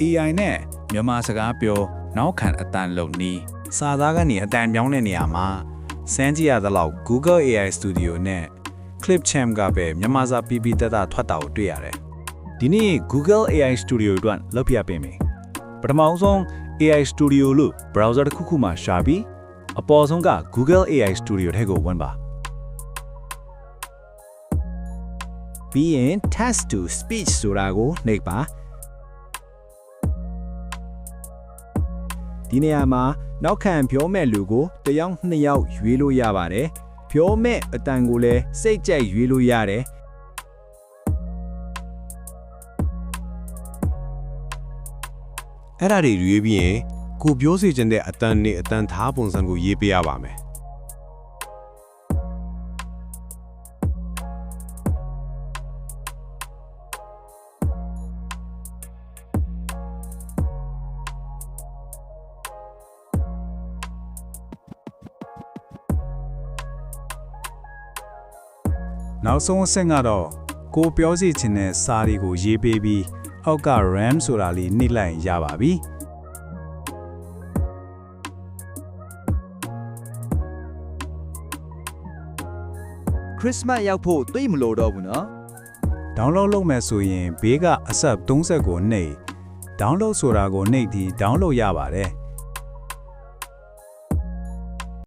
AI နဲ့မြန်မာစကားပြောနောက်ခံအတန်လုံနီးစာသားကနေအတန်ပြောင်းတဲ့နေရာမှာစမ်းကြည့်ရသလောက် Google AI Studio နဲ့ Clipchamp ကပဲမြန်မာစာပြပြတတ်တာထွက်တာကိုတွေ့ရတယ်ဒီနေ့ Google AI Studio အတွက်လုပ်ပြပေးမယ်ပထမဆုံး AI Studio လို့ browser တစ်ခုခုမှာရှာပြီးအပေါ်ဆုံးက Google AI Studio ထဲကိုဝင်ပါပြီးရင် Text to Speech ဆိုတာကိုနှိပ်ပါဒီနေရာမှာနောက်ခံပြောမဲ့လူကိုတစ်ယောက်နှစ်ယောက်ရွေးလို့ရပါတယ်ပြောမဲ့အတန်ကိုလည်းစိတ်ကြိုက်ရွေးလို့ရတယ်အဲ့ဒါတွေရွေးပြီးရင်ကိုပြောစီခြင်းတဲ့အတန်နဲ့အတန်သားပုံစံကိုရေးပေးရပါမယ်နောက်ဆုံးအဆင့်ကတော့ကိုပြောစီခြင်းတဲ့စာတွေကိုရေးပေးပြီးအောက်က RAM ဆိုတာလေးနှိပ်လိုက်ရပါပြီခရစ်စမတ်ရောက်ဖို့သိမလို့တော့ဘူးနော် download လုပ်မယ်ဆိုရင်ဘေးကအဆက်30ကိုနှိပ် download ဆိုတာကိုနှိပ်ပြီး download ရပါတယ်